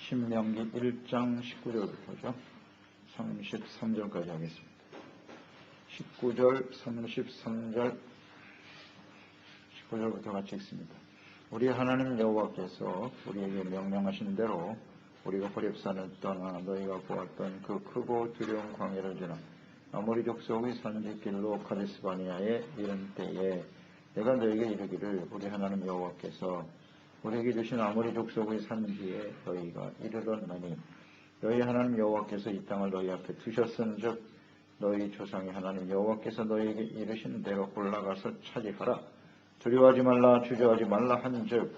신명기 1장 19절부터죠. 33절까지 하겠습니다. 19절, 33절, 19절부터 같이 읽습니다. 우리 하나님 여호와께서 우리에게 명령하신 대로 우리가 호렙산을 떠나 너희가 보았던 그 크고 두려운 광야를 지나 아모리 족속의 산지길로 가데스바네아에 이른 때에 내가 너희에게 이르기를 우리 하나님 여호와께서 우리에게 주신 아모리 족속의 산지에 너희가 이르렀나니 너희 하나님 여호와께서 이 땅을 너희 앞에 두셨은즉 너희 조상의 하나님 여호와께서 너희에게 이르신 대로 올라가서 차지하라. 두려워하지 말라 주저하지 말라 한즉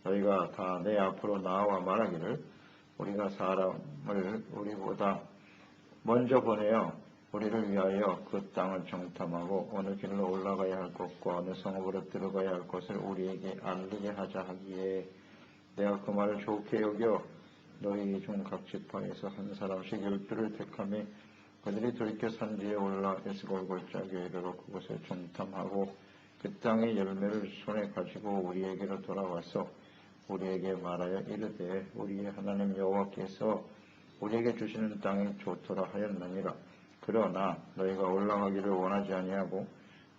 너희가 다 내 앞으로 나와 말하기를 우리가 사람을 우리보다 먼저 보내어 우리를 위하여 그 땅을 정탐하고 어느 길로 올라가야 할 곳과 어느 성읍으로 들어가야 할 것을 우리에게 알리게 하자 하기에 내가 그 말을 좋게 여겨 너희 중 각 지파에서 한 사람씩 12를 택하며 그들이 돌이켜 산지에 올라 에스골 골짜기에 이르러 그곳을 정탐하고 그 땅의 열매를 손에 가지고 우리에게로 돌아와서 우리에게 말하여 이르되 우리의 하나님 여호와께서 우리에게 주시는 땅이 좋도라 하였느니라. 그러나 너희가 올라가기를 원하지 아니하고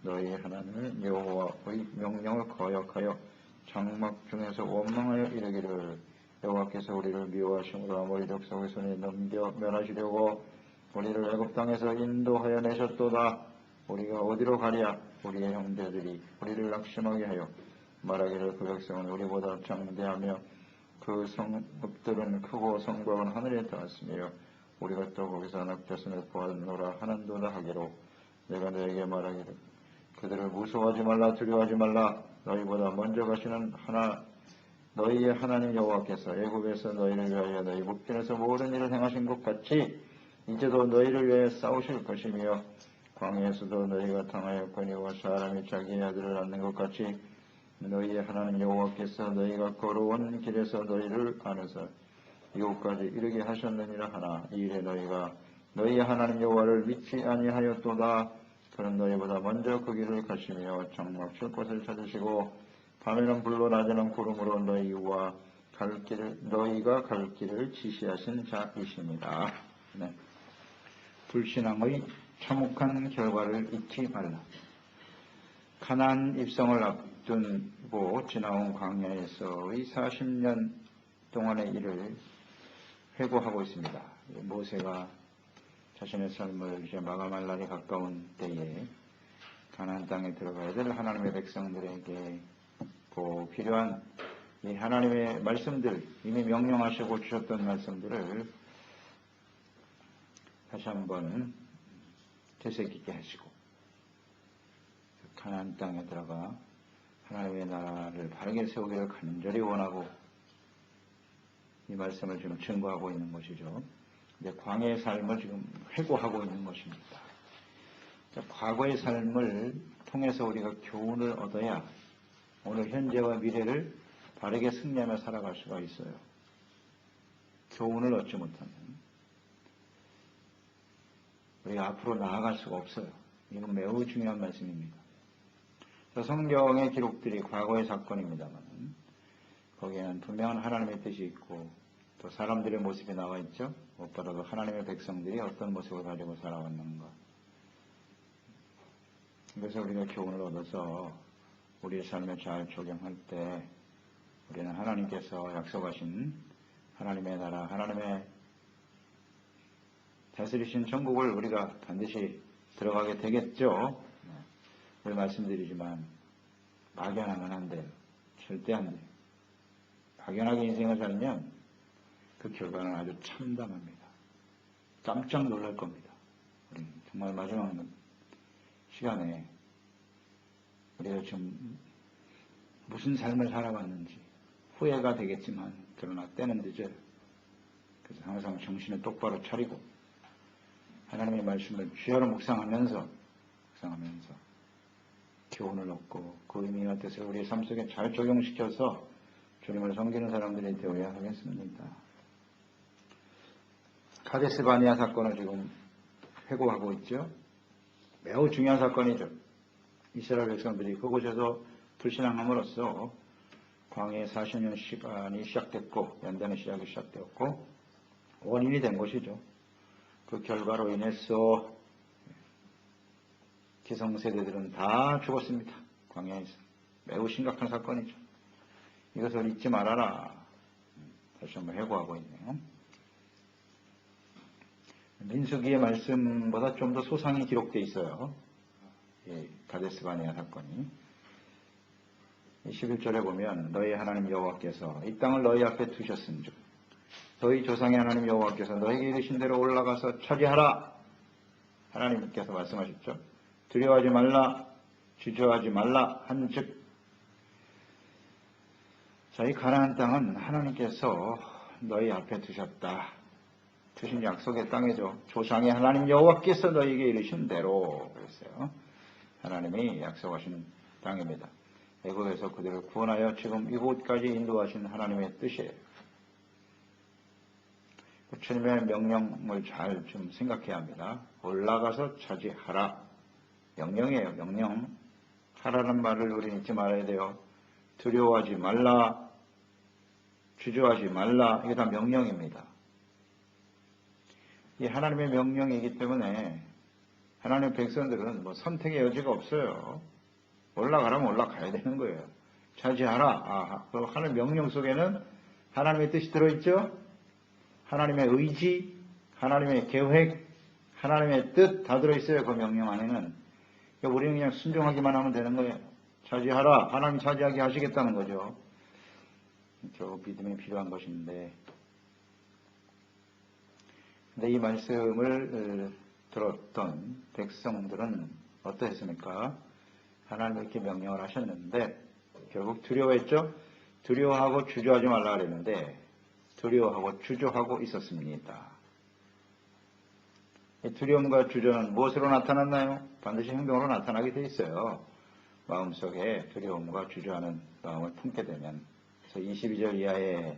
너희 하나님 여호와의 명령을 거역하여 장막 중에서 원망하여 이르기를 여호와께서 우리를 미워하심으로 아모리 족속의 손에 넘겨 멸하시려고 우리를 애굽 땅에서 인도하여 내셨도다. 우리가 어디로 가랴? 우리의 형제들이 우리를 낙심하게 하여 말하기를 그 백성은 우리보다 장대하며 그 성읍들은 크고 성곽은 하늘에 닿았으며 우리가 또 거기서 낙타선을 보았노라 하는도다 하기로 내가 너에게 말하기를 그들을 무서워하지 말라 두려워하지 말라. 너희보다 먼저 가시는 너희의 하나님 여호와께서 애굽에서 너희를 위하여 너희 북편에서 모든 일을 행하신 것 같이 이제도 너희를 위하여 싸우실 것이며 광야에서도 너희가 당하였거니와 사람이 자기의 아들을 낳는 것 같이 너희의 하나님 여호와께서 너희가 걸어온 길에서 너희를 안으사 이곳까지 이르게 하셨느니라 하나 이 일에 너희가 너희의 하나님 여호와를 믿지 아니하였도다. 그는 너희보다 먼저 그 길을 가시며 장막 칠 곳을 찾으시고 밤에는 불로 낮에는 구름으로 너희가 갈 길을 지시하신 자이십니다. 네. 불신앙의 참혹한 결과를 잊지 말라. 가나안 입성을 앞두고 지나온 광야에서의 40년 동안의 일을 회고하고 있습니다. 모세가 자신의 삶을 이제 마감할 날이 가까운 때에 가나안 땅에 들어가야 될 하나님의 백성들에게 꼭 필요한 이 하나님의 말씀들, 이미 명령하시고 주셨던 말씀들을 다시 한번 되새기게 하시고 가나안 땅에 들어가 하나님의 나라를 바르게 세우기를 간절히 원하고 이 말씀을 지금 증거하고 있는 것이죠. 이제 광야의 삶을 지금 회고하고 있는 것입니다. 과거의 삶을 통해서 우리가 교훈을 얻어야 오늘 현재와 미래를 바르게 승리하며 살아갈 수가 있어요. 교훈을 얻지 못하면 우리가 앞으로 나아갈 수가 없어요. 이건 매우 중요한 말씀입니다. 성경의 기록들이 과거의 사건입니다만 거기에는 분명한 하나님의 뜻이 있고 또 사람들의 모습이 나와 있죠. 무엇보다도 하나님의 백성들이 어떤 모습을 가지고 살아왔는가. 그래서 우리가 교훈을 얻어서 우리의 삶에 잘 적용할 때 우리는 하나님께서 약속하신 하나님의 나라, 하나님의 다스리신 천국을 우리가 반드시 들어가게 되겠죠. 늘 말씀드리지만 막연하면 안 돼요. 절대 안 돼요. 막연하게 인생을 살면 그 결과는 아주 참담합니다. 깜짝 놀랄 겁니다. 우리 정말 마지막 시간에 우리가 지금 무슨 삶을 살아왔는지 후회가 되겠지만 그러나 때는 늦어요. 그래서 항상 정신을 똑바로 차리고 하나님의 말씀을 주야로 묵상하면서 교훈을 얻고 그 의미와 뜻을 우리의 삶 속에 잘 적용시켜서 주님을 섬기는 사람들이 되어야 하겠습니다. 가데스바네아 사건을 지금 회고하고 있죠. 매우 중요한 사건이죠. 이스라엘 백성들이 그곳에서 불신앙함으로써 광해 40년 시간이 시작됐고, 연단의 시작이 시작되었고, 원인이 된 것이죠. 그 결과로 인해서 기성세대들은 다 죽었습니다. 광야에서. 매우 심각한 사건이죠. 이것을 잊지 말아라. 다시 한번 해고하고 있네요. 민수기의 말씀보다 좀 더 소상히 기록되어 있어요. 가데스 바네아 사건이. 11절에 보면 너희 하나님 여호와께서 이 땅을 너희 앞에 두셨은즉 너희 조상의 하나님 여호와께서 너희에게 이르신 대로 올라가서 차지하라. 하나님께서 말씀하셨죠. 두려워하지 말라, 주저하지 말라 한즉. 자, 이 가나안 땅은 하나님께서 너희 앞에 두셨다. 두신 약속의 땅이죠. 조상의 하나님 여호와께서 너희에게 이르신 대로 그랬어요. 하나님이 약속하신 땅입니다. 애굽에서 그들을 구원하여 지금 이곳까지 인도하신 하나님의 뜻이에요. 주님의 명령을 잘 좀 생각해야 합니다. 올라가서 차지하라. 명령이에요. 명령. 하라는 말을 우리는 잊지 말아야 돼요. 두려워하지 말라. 주저하지 말라. 이게 다 명령입니다. 이 하나님의 명령이기 때문에 하나님의 백성들은 뭐 선택의 여지가 없어요. 올라가라면 올라가야 되는 거예요. 차지하라. 그 하나님의 명령 속에는 하나님의 뜻이 들어있죠. 하나님의 의지, 하나님의 계획, 하나님의 뜻 다 들어있어요. 그 명령 안에는. 우리는 그냥 순종하기만 하면 되는 거예요. 차지하라. 하나님 차지하게 하시겠다는 거죠. 저 믿음이 필요한 것인데. 근데 이 말씀을 들었던 백성들은 어떠했습니까? 하나님 이렇게 명령을 하셨는데 결국 두려워했죠? 두려워하고 주저하지 말라 그랬는데 두려워하고 주저하고 있었습니다. 두려움과 주저는 무엇으로 나타났나요? 반드시 행동으로 나타나게 돼 있어요. 마음속에 두려움과 주저하는 마음을 품게 되면. 그래서 22절 이하에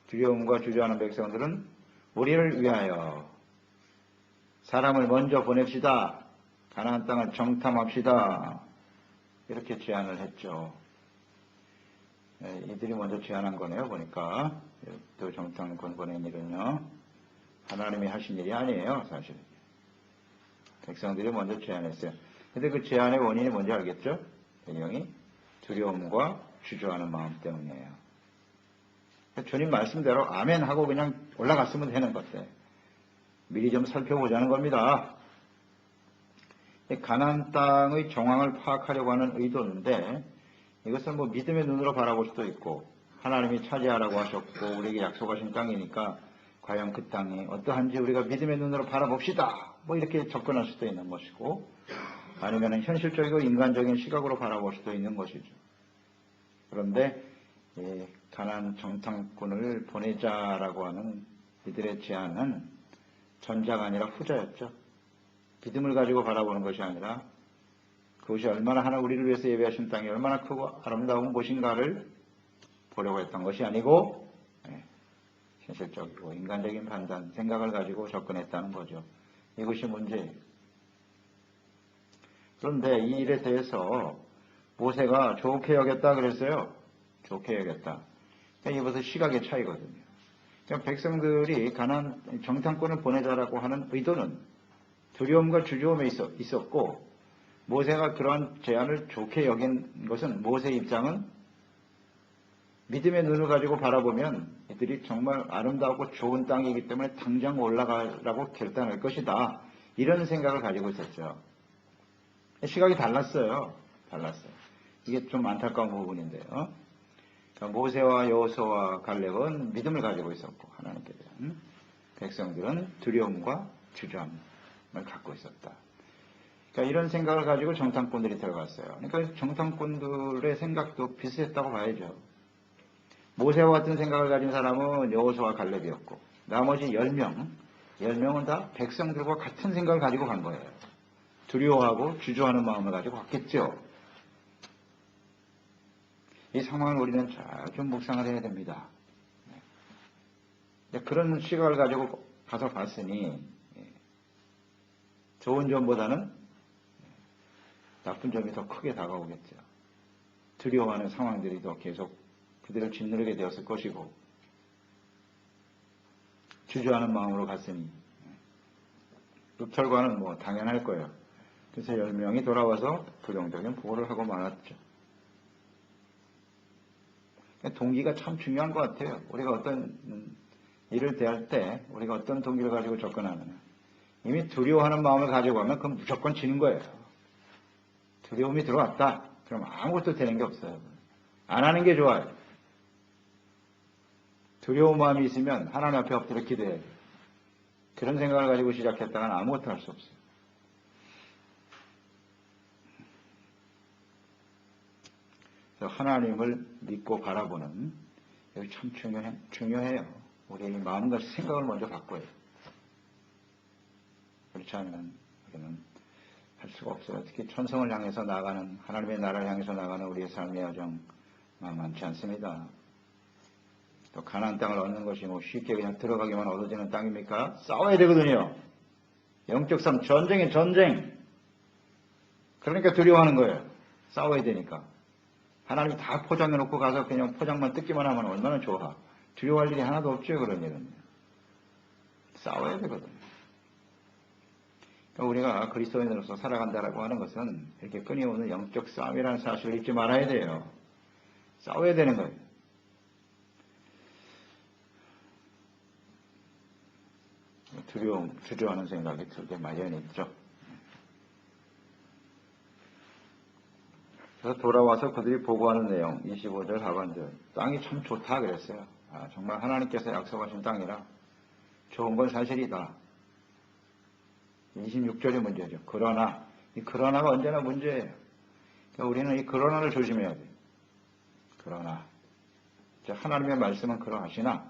두려움과 주저하는 백성들은 우리를 위하여 사람을 먼저 보냅시다. 가나안 땅을 정탐합시다. 이렇게 제안을 했죠. 이들이 먼저 제안한 거네요. 보니까 또 정탐권 보낸 일은요. 하나님이 하신 일이 아니에요. 사실. 백성들이 먼저 제안했어요. 근데 그 제안의 원인이 뭔지 알겠죠? 배경이 두려움과 주저하는 마음 때문이에요. 주님 말씀대로 아멘 하고 그냥 올라갔으면 되는 건데 미리 좀 살펴보자는 겁니다. 가나안 땅의 정황을 파악하려고 하는 의도인데 이것은 뭐 믿음의 눈으로 바라볼 수도 있고 하나님이 차지하라고 하셨고 우리에게 약속하신 땅이니까 과연 그 땅이 어떠한지 우리가 믿음의 눈으로 바라봅시다. 뭐 이렇게 접근할 수도 있는 것이고 아니면 현실적이고 인간적인 시각으로 바라볼 수도 있는 것이죠. 그런데 가나안 정탐꾼을 보내자라고 하는 이들의 제안은 전자가 아니라 후자였죠. 믿음을 가지고 바라보는 것이 아니라 그것이 얼마나 하나 우리를 위해서 예배하신 땅이 얼마나 크고 아름다운 곳인가를 보려고 했던 것이 아니고 현실적이고 인간적인 판단, 생각을 가지고 접근했다는 거죠. 이것이 문제예요. 그런데 이 일에 대해서 모세가 좋게 여겼다 그랬어요. 좋게 여겼다. 이게 벌써 시각의 차이거든요. 그러니까 백성들이 가나안 정탐꾼을 보내자라고 하는 의도는 두려움과 주저움에 있었고 모세가 그러한 제안을 좋게 여긴 것은 모세의 입장은 믿음의 눈을 가지고 바라보면 이들이 정말 아름다우고 좋은 땅이기 때문에 당장 올라가라고 결단할 것이다. 이런 생각을 가지고 있었죠. 시각이 달랐어요. 이게 좀 안타까운 부분인데요. 그러니까 모세와 여호수아와 갈렙은 믿음을 가지고 있었고 하나님께 대한 백성들은 두려움과 주저함을 갖고 있었다. 그러니까 이런 생각을 가지고 정탐꾼들이 들어갔어요. 그러니까 정탐꾼들의 생각도 비슷했다고 봐야죠. 모세와 같은 생각을 가진 사람은 여호수아와 갈렙이었고 나머지 10명은 다 백성들과 같은 생각을 가지고 간 거예요. 두려워하고 주저하는 마음을 가지고 갔겠죠. 이 상황을 우리는 잘 좀 묵상을 해야 됩니다. 그런 시각을 가지고 가서 봤으니 좋은 점보다는 나쁜 점이 더 크게 다가오겠죠. 두려워하는 상황들이 더 계속 그들을 짓누르게 되었을 것이고 주저하는 마음으로 갔으니 룻혈과는 뭐 당연할 거예요. 그래서 10명이 돌아와서 부정적인 보고를 하고 말았죠. 동기가 참 중요한 것 같아요. 우리가 어떤 일을 대할 때 우리가 어떤 동기를 가지고 접근하느냐. 이미 두려워하는 마음을 가지고 가면 그건 무조건 지는 거예요. 두려움이 들어왔다. 그럼 아무것도 되는 게 없어요. 안 하는 게 좋아요. 두려운 마음이 있으면 하나님 앞에 엎드려 기도해야 돼요. 그런 생각을 가지고 시작했다가는 아무것도 할 수 없어요. 그래서 하나님을 믿고 바라보는 여기 참 중요해요. 우리의 마음과 생각을 먼저 바꿔요. 그렇지 않으면 우리는 할 수가 없어요. 특히 천성을 향해서 나가는 하나님의 나라를 향해서 나가는 우리의 삶의 여정 만만치 않습니다. 또 가나안 땅을 얻는 것이 뭐 쉽게 그냥 들어가기만 얻어지는 땅입니까? 싸워야 되거든요. 영적 싸움, 전쟁의 전쟁. 그러니까 두려워하는 거예요. 싸워야 되니까. 하나님이 다 포장해놓고 가서 그냥 포장만 뜯기만 하면 얼마나 좋아. 두려워할 일이 하나도 없죠. 그런 일은. 싸워야 되거든요. 그러니까 우리가 그리스도인으로서 살아간다라고 하는 것은 이렇게 끊임없는 영적 싸움이라는 사실을 잊지 말아야 돼요. 싸워야 되는 거예요. 두려움, 주저하는 생각이 들게 마련이 있죠. 그래서 돌아와서 그들이 보고하는 내용, 25절 하반절. 땅이 참 좋다 그랬어요. 정말 하나님께서 약속하신 땅이라 좋은 건 사실이다. 26절이 문제죠. 그러나, 이 그러나가 언제나 문제예요. 그러니까 우리는 이 그러나를 조심해야 돼요. 그러나, 하나님의 말씀은 그러하시나,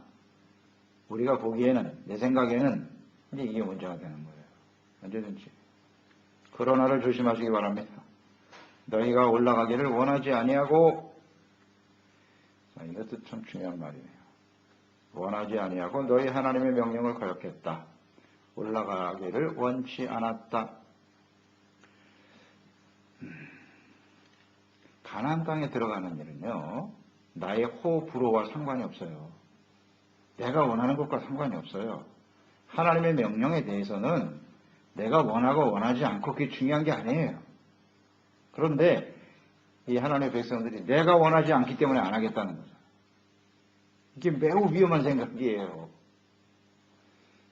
우리가 보기에는, 내 생각에는, 이제 이게 문제가 되는 거예요. 언제든지. 그러나를 조심하시기 바랍니다. 너희가 올라가기를 원하지 아니하고, 이것도 참 중요한 말이에요. 원하지 아니하고 너희 하나님의 명령을 거역했다. 올라가기를 원치 않았다. 가나안 땅에 들어가는 일은요, 나의 호불호와 상관이 없어요. 내가 원하는 것과 상관이 없어요. 하나님의 명령에 대해서는 내가 원하고 원하지 않고 그게 중요한 게 아니에요. 그런데 이 하나님의 백성들이 내가 원하지 않기 때문에 안 하겠다는 거죠. 이게 매우 위험한 생각이에요.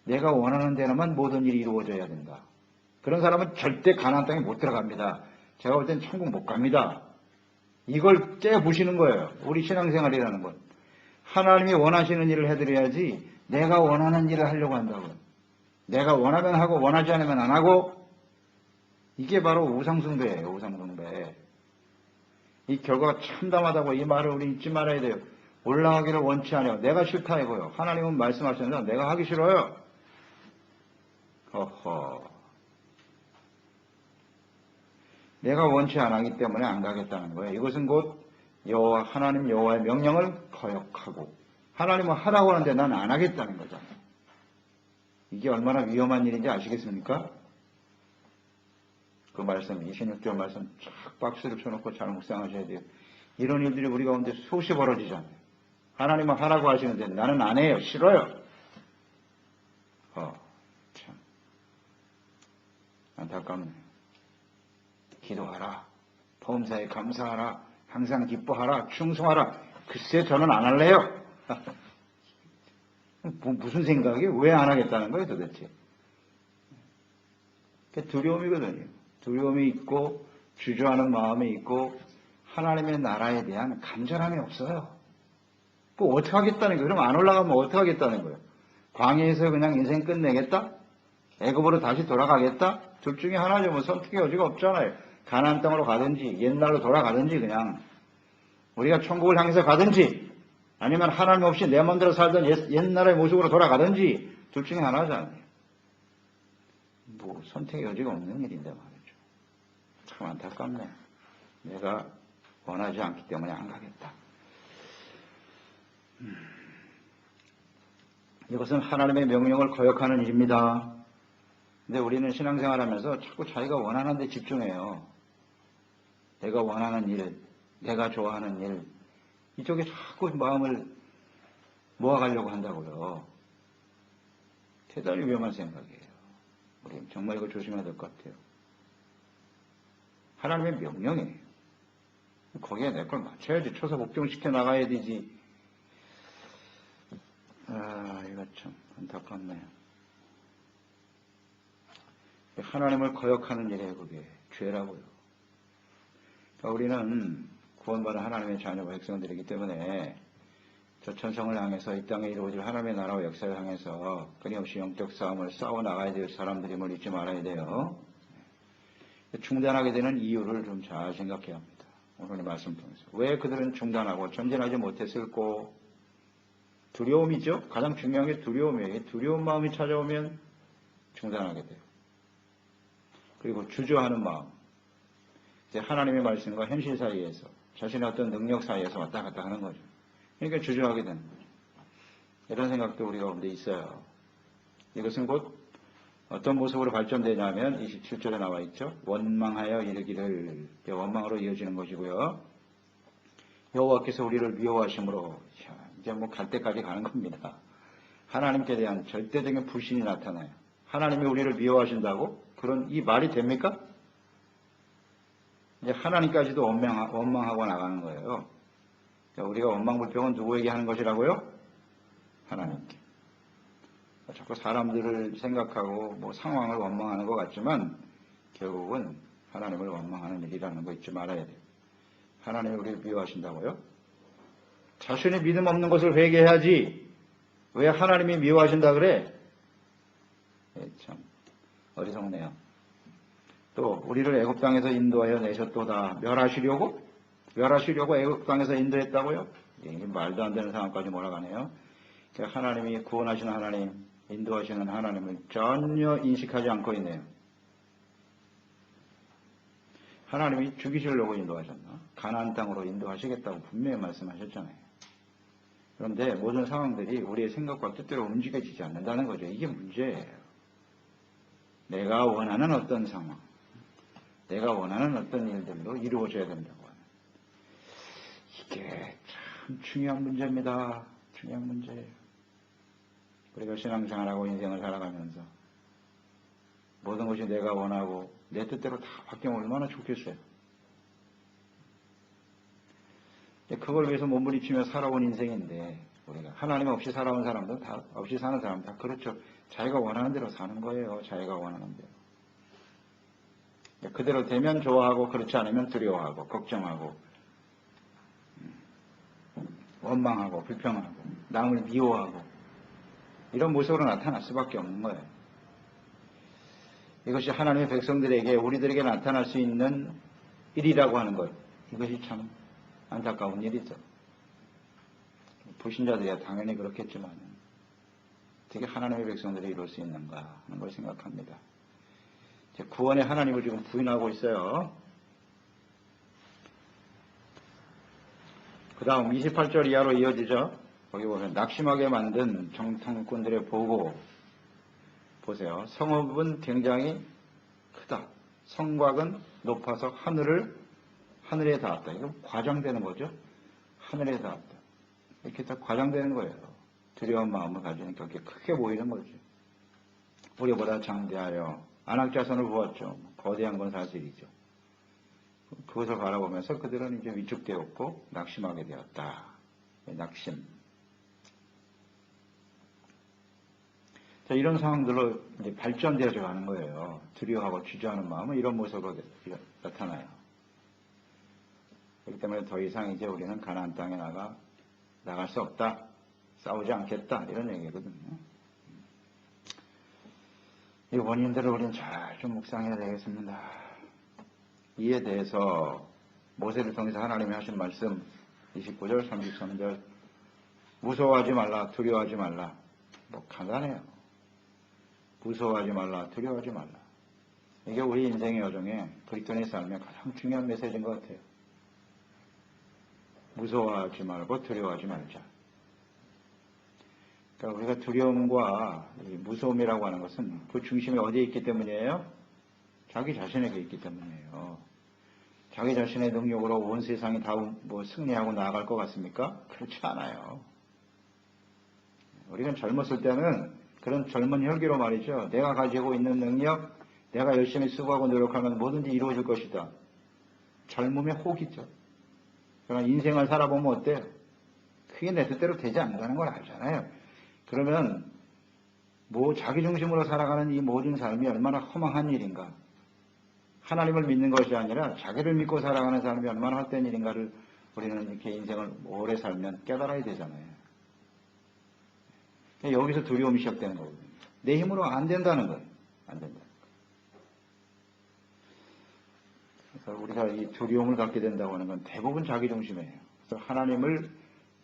내가 원하는 데만 모든 일이 이루어져야 된다. 그런 사람은 절대 가나안 땅에 못 들어갑니다. 제가 볼 땐 천국 못 갑니다. 이걸 째부시는 거예요. 우리 신앙생활이라는 건. 하나님이 원하시는 일을 해드려야지 내가 원하는 일을 하려고 한다고. 내가 원하면 하고 원하지 않으면 안 하고, 이게 바로 우상숭배예요. 우상숭배. 이 결과가 참담하다고 이 말을 우리 잊지 말아야 돼요. 올라가기를 원치 않아요. 내가 싫다 이거요. 하나님은 말씀하셨는데 내가 하기 싫어요. 허허. 내가 원치 않았기 때문에 안 가겠다는 거예요. 이것은 곧 여호와 하나님 여호와의 명령을 거역하고 하나님은 하라고 하는데 난 안 하겠다는 거잖아요. 이게 얼마나 위험한 일인지 아시겠습니까? 그 말씀 26절 말씀 쫙 박수를 쳐놓고 잘 묵상하셔야 돼요. 이런 일들이 우리 가운데 수없이 벌어지잖아요. 하나님은 하라고 하시는데 나는 안 해요. 싫어요. 참 안타깝네요. 기도하라. 범사에 감사하라. 항상 기뻐하라. 충성하라. 글쎄 저는 안 할래요. 무슨 생각이 왜 안 하겠다는 거예요 도대체. 두려움이거든요. 두려움이 있고 주저하는 마음이 있고 하나님의 나라에 대한 간절함이 없어요. 뭐 어떻게 하겠다는 거예요. 그럼 안 올라가면 어떻게 하겠다는 거예요. 광야에서 그냥 인생 끝내겠다? 애굽으로 다시 돌아가겠다? 둘 중에 하나죠. 뭐 선택의 여지가 없잖아요. 가나안 땅으로 가든지 옛날로 돌아가든지 그냥 우리가 천국을 향해서 가든지 아니면 하나님 없이 내 마음대로 살던 옛날의 모습으로 돌아가든지 둘 중에 하나잖아요. 뭐 선택의 여지가 없는 일인데 말이죠. 참 안타깝네. 내가 원하지 않기 때문에 안 가겠다. 이것은 하나님의 명령을 거역하는 일입니다. 근데 우리는 신앙생활하면서 자꾸 자기가 원하는 데 집중해요. 내가 원하는 일, 내가 좋아하는 일, 이쪽에 자꾸 마음을 모아가려고 한다고요. 대단히 위험한 생각이에요. 우리 정말 이거 조심해야 될 것 같아요. 하나님의 명령이에요. 거기에 내 걸 맞춰야지. 쳐서 복종시켜 나가야 되지. 이거 참 안타깝네요. 하나님을 거역하는 일이에요. 그게 죄라고요. 우리는 구원받은 하나님의 자녀와 백성들이기 때문에 저 천성을 향해서 이 땅에 이루어질 하나님의 나라와 역사를 향해서 끊임없이 영적 싸움을 싸워 나가야 될 사람들임을 잊지 말아야 돼요. 중단하게 되는 이유를 좀 잘 생각해야 합니다. 오늘의 말씀 통해서. 왜 그들은 중단하고 전진하지 못했을꼬? 두려움이죠. 가장 중요한 게 두려움이에요. 두려운 마음이 찾아오면 중단하게 돼요. 그리고 주저하는 마음. 이제 하나님의 말씀과 현실 사이에서 자신의 어떤 능력 사이에서 왔다 갔다 하는 거죠. 그러니까 주저하게 되는 거죠. 이런 생각도 우리 가운데 있어요. 이것은 곧 어떤 모습으로 발전되냐면 27절에 나와 있죠. 원망하여 이르기를. 원망으로 이어지는 것이고요. 여호와께서 우리를 미워하심으로 이제 뭐 갈 때까지 가는 겁니다. 하나님께 대한 절대적인 불신이 나타나요. 하나님이 우리를 미워하신다고? 그런 이 말이 됩니까? 이제 하나님까지도 원망하고 나가는 거예요. 우리가 원망불평은 누구에게 하는 것이라고요? 하나님께. 자꾸 사람들을 생각하고 뭐 상황을 원망하는 것 같지만 결국은 하나님을 원망하는 일이라는 거 잊지 말아야 돼요. 하나님이 우리를 미워하신다고요? 자신의 믿음 없는 것을 회개해야지. 왜 하나님이 미워하신다 그래? 참 어리석네요. 또 우리를 애굽 땅에서 인도하여 내셨도다. 멸하시려고 애굽 땅에서 인도했다고요? 이게 말도 안 되는 상황까지 몰아가네요. 그러니까 하나님이 구원하시는 하나님, 인도하시는 하나님을 전혀 인식하지 않고 있네요. 하나님이 죽이시려고 인도하셨나? 가나안 땅으로 인도하시겠다고 분명히 말씀하셨잖아요. 그런데 모든 상황들이 우리의 생각과 뜻대로 움직여지지 않는다는 거죠. 이게 문제예요. 내가 원하는 어떤 상황, 내가 원하는 어떤 일들로 이루어져야 된다고 하는. 이게 참 중요한 문제입니다. 중요한 문제예요. 우리가 신앙생활하고 인생을 살아가면서 모든 것이 내가 원하고 내 뜻대로 다 바뀌면 얼마나 좋겠어요. 그걸 위해서 몸부림치며 살아온 인생인데 우리가 하나님 없이 살아온 사람들 다 없이 사는 사람 다 그렇죠. 자기가 원하는 대로 사는 거예요. 자기가 원하는 대로. 그대로 되면 좋아하고 그렇지 않으면 두려워하고 걱정하고 원망하고 불평하고 남을 미워하고 이런 모습으로 나타날 수밖에 없는 거예요. 이것이 하나님의 백성들에게 우리들에게 나타날 수 있는 일이라고 하는 것. 이것이 참 안타까운 일이죠. 불신자들이야 당연히 그렇겠지만 어떻게 하나님의 백성들이 이룰 수 있는가 하는 걸 생각합니다. 구원의 하나님을 지금 부인하고 있어요. 그 다음 28절 이하로 이어지죠. 거기 보면 낙심하게 만든 정탐꾼들의 보고 보세요. 성읍은 굉장히 크다. 성곽은 높아서 하늘에 닿았다. 이거 과장되는 거죠. 하늘에 닿았다. 이렇게 다 과장되는 거예요. 두려운 마음을 가지니까 이렇게 크게 보이는 거죠. 우리보다 장대하여 안악자손을 보았죠. 거대한 건 사실이죠. 그것을 바라보면서 그들은 이제 위축되었고 낙심하게 되었다. 낙심. 자, 이런 상황들로 이제 발전되어져 가는 거예요. 두려워하고 주저하는 마음은 이런 모습으로 나타나요. 그렇기 때문에 더 이상 이제 우리는 가나안 땅에 나갈 수 없다. 싸우지 않겠다. 이런 얘기거든요. 이 원인들을 우리는 잘 좀 묵상해야 되겠습니다. 이에 대해서 모세를 통해서 하나님이 하신 말씀 29절, 33절 무서워하지 말라, 두려워하지 말라. 뭐 간단해요. 무서워하지 말라, 두려워하지 말라. 이게 우리 인생의 여정에 그리스도인의 삶에 가장 중요한 메시지인 것 같아요. 무서워하지 말고 두려워하지 말자. 그러니까 우리가 두려움과 무서움이라고 하는 것은 그 중심이 어디에 있기 때문이에요? 자기 자신에게 있기 때문이에요. 자기 자신의 능력으로 온 세상이 다 뭐 승리하고 나아갈 것 같습니까? 그렇지 않아요. 우리는 젊었을 때는 그런 젊은 혈기로 말이죠. 내가 가지고 있는 능력, 내가 열심히 수고하고 노력하면 뭐든지 이루어질 것이다. 젊음의 혹이죠. 그러나 인생을 살아보면 어때요? 그게 내 뜻대로 되지 않는다는 걸 알잖아요. 그러면 뭐 자기 중심으로 살아가는 이 모든 삶이 얼마나 허망한 일인가. 하나님을 믿는 것이 아니라 자기를 믿고 살아가는 삶이 얼마나 헛된 일인가를 우리는 이렇게 인생을 오래 살면 깨달아야 되잖아요. 여기서 두려움이 시작되는 거거든요. 내 힘으로 안 된다는 거예요. 안 된다. 그래서 우리가 이 두려움을 갖게 된다고 하는 건 대부분 자기 중심이에요. 그래서 하나님을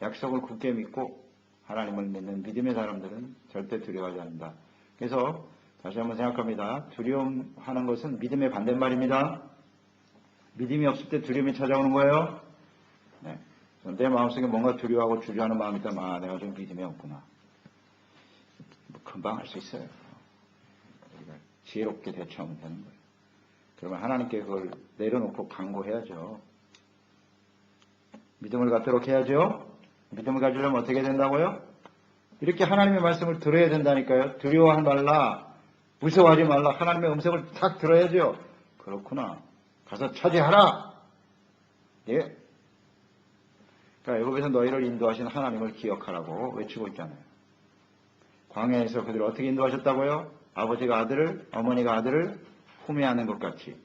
약속을 굳게 믿고 하나님을 믿는 믿음의 사람들은 절대 두려워하지 않는다. 그래서 다시 한번 생각합니다. 두려움하는 것은 믿음의 반대말입니다. 믿음이 없을 때 두려움이 찾아오는 거예요. 네. 내 마음속에 뭔가 두려워하고 주저하는 마음이 있다면 아, 내가 좀 믿음이 없구나. 뭐 금방 알 수 있어요. 우리가 지혜롭게 대처하면 되는 거예요. 그러면 하나님께 그걸 내려놓고 강구해야죠. 믿음을 갖도록 해야죠. 믿음을 가지려면 어떻게 된다고요? 이렇게 하나님의 말씀을 들어야 된다니까요. 두려워하지 말라. 무서워하지 말라. 하나님의 음성을 탁 들어야죠. 그렇구나. 가서 차지하라. 예. 그러니까 애굽에서 너희를 인도하신 하나님을 기억하라고 외치고 있잖아요. 광야에서 그들을 어떻게 인도하셨다고요? 아버지가 아들을, 어머니가 아들을 품에 안는 것 같이.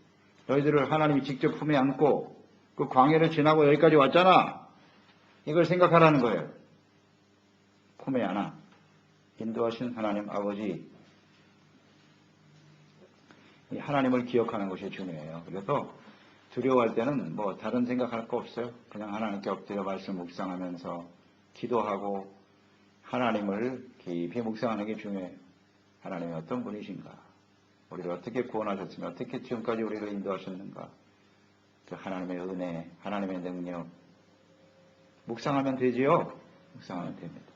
너희들을 하나님이 직접 품에 안고 그 광야를 지나고 여기까지 왔잖아. 이걸 생각하라는 거예요. 품에 안아. 인도하신 하나님 아버지. 이 하나님을 기억하는 것이 중요해요. 그래서 두려워할 때는 뭐 다른 생각할 거 없어요. 그냥 하나님께 엎드려 말씀 묵상하면서 기도하고 하나님을 깊이 묵상하는 게 중요해요. 하나님이 어떤 분이신가? 우리를 어떻게 구원하셨으며 어떻게 지금까지 우리를 인도하셨는가? 그 하나님의 은혜, 하나님의 능력 묵상하면 되지요? 묵상하면 됩니다.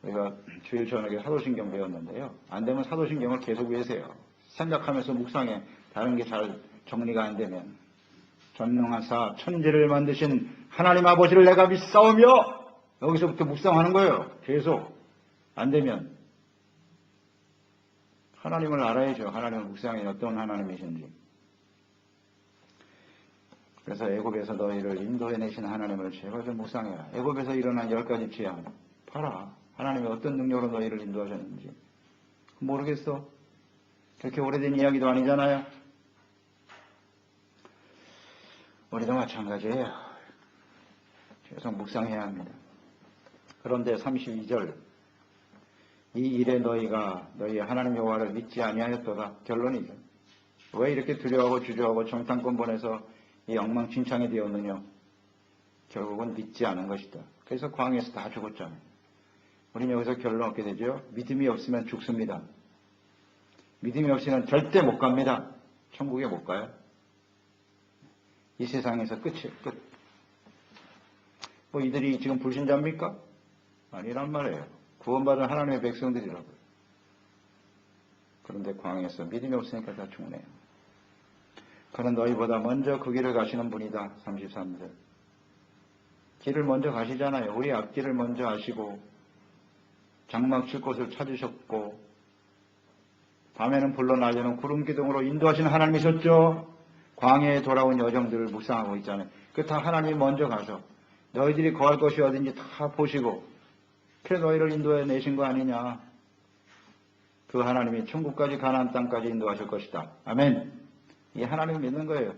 우리가 주일 저녁에 사도신경 배웠는데요. 안 되면 사도신경을 계속 외세요. 생각하면서 묵상해. 다른 게 잘 정리가 안 되면. 전능하사 천지를 만드신 하나님 아버지를 내가 믿사오며 여기서부터 묵상하는 거예요. 계속. 안 되면. 하나님을 알아야죠. 하나님을 묵상해 어떤 하나님이신지. 그래서 애굽에서 너희를 인도해내신 하나님을 제발 좀 묵상해라. 애굽에서 일어난 10가지 죄악 봐라. 하나님이 어떤 능력으로 너희를 인도하셨는지. 모르겠어. 그렇게 오래된 이야기도 아니잖아요. 우리도 마찬가지예요. 계속 묵상해야 합니다. 그런데 32절 이 일에 너희가 너희 하나님 여호와를 믿지 아니하였도다. 결론이죠. 왜 이렇게 두려워하고 주저하고 정탐권 보내서 이 엉망진창이 되었느냐. 결국은 믿지 않은 것이다. 그래서 광야에서 다 죽었잖아요. 우리는 여기서 결론 얻게 되죠. 믿음이 없으면 죽습니다. 믿음이 없이는 절대 못 갑니다. 천국에 못 가요. 이 세상에서 끝이에요. 끝. 뭐 이들이 지금 불신자입니까? 아니란 말이에요. 구원받은 하나님의 백성들이라고요. 그런데 광야에서 믿음이 없으니까 다 죽네요. 그는 너희보다 먼저 그 길을 가시는 분이다. 33절. 길을 먼저 가시잖아요. 우리 앞길을 먼저 아시고 장막 칠 곳을 찾으셨고 밤에는 불로 낮에는 구름 기둥으로 인도하시는 하나님이셨죠. 광야에 돌아온 여정들을 묵상하고 있잖아요. 그 다 하나님이 먼저 가서 너희들이 거할 것이 어딘지 다 보시고 그래 너희를 인도해 내신 거 아니냐. 그 하나님이 천국까지 가나안 땅까지 인도하실 것이다. 아멘. 이 하나님을 믿는 거예요.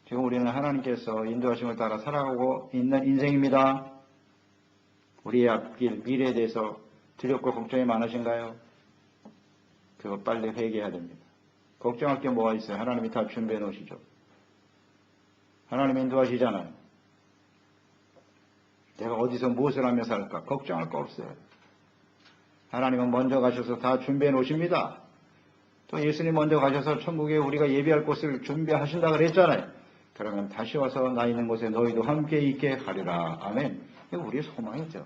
지금 우리는 하나님께서 인도하심을 따라 살아가고 있는 인생입니다. 우리의 앞길, 미래에 대해서 두렵고 걱정이 많으신가요? 그거 빨리 회개해야 됩니다. 걱정할 게 뭐가 있어요? 하나님이 다 준비해 놓으시죠. 하나님 인도하시잖아요. 내가 어디서 무엇을 하며 살까? 걱정할 거 없어요. 하나님은 먼저 가셔서 다 준비해 놓으십니다. 또 예수님 먼저 가셔서 천국에 우리가 예비할 곳을 준비하신다 그랬잖아요. 그러면 다시 와서 나 있는 곳에 너희도 함께 있게 하리라. 아멘. 이거 우리의 소망이죠.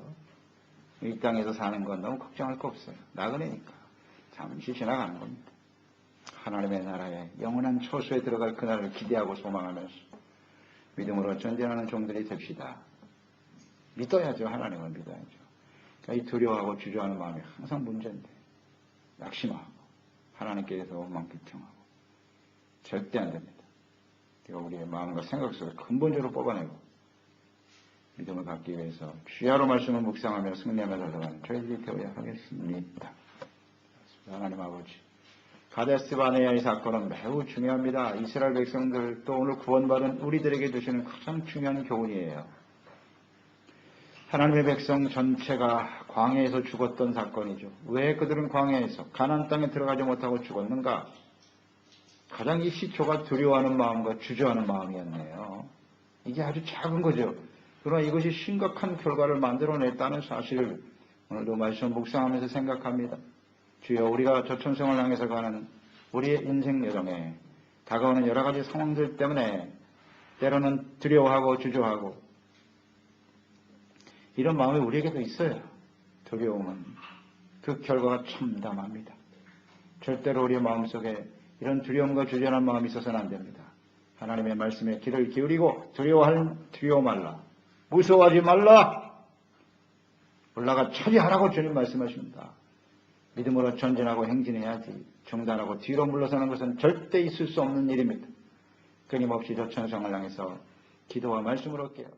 이 땅에서 사는 건 너무 걱정할 거 없어요. 나그네니까. 잠시 지나가는 겁니다. 하나님의 나라에 영원한 초소에 들어갈 그날을 기대하고 소망하면서 믿음으로 전진하는 종들이 됩시다. 믿어야죠. 하나님을 믿어야죠. 그러니까 이 두려워하고 주저하는 마음이 항상 문제인데 낙심하고 하나님께서만 비평하고 절대 안 됩니다. 이거 우리의 마음과 생각 속에 근본적으로 뽑아내고 믿음을 갖기 위해서 주야로 말씀을 묵상하며 승리하며 살아가는 저희들이 되어야 하겠습니다. 하나님 아버지, 가데스 바네아의 사건은 매우 중요합니다. 이스라엘 백성들 또 오늘 구원받은 우리들에게 주시는 가장 중요한 교훈이에요. 하나님의 백성 전체가 광야에서 죽었던 사건이죠. 왜 그들은 광야에서 가나안 땅에 들어가지 못하고 죽었는가? 가장 이 시초가 두려워하는 마음과 주저하는 마음이었네요. 이게 아주 작은 거죠. 그러나 이것이 심각한 결과를 만들어냈다는 사실을 오늘도 말씀 묵상하면서 생각합니다. 주여, 우리가 저천성을 향해서 가는 우리의 인생 여정에 다가오는 여러 가지 상황들 때문에 때로는 두려워하고 주저하고 이런 마음이 우리에게도 있어요. 두려움은 그 결과가 참담합니다. 절대로 우리의 마음속에 이런 두려움과 주저하는 마음이 있어서는 안 됩니다. 하나님의 말씀에 귀를 기울이고 두려워 말라. 무서워하지 말라. 올라가 처리하라고 주님 말씀하십니다. 믿음으로 전진하고 행진해야지 중단하고 뒤로 물러서는 것은 절대 있을 수 없는 일입니다. 끊임없이 저 천성을 향해서 기도와 말씀으로 깨어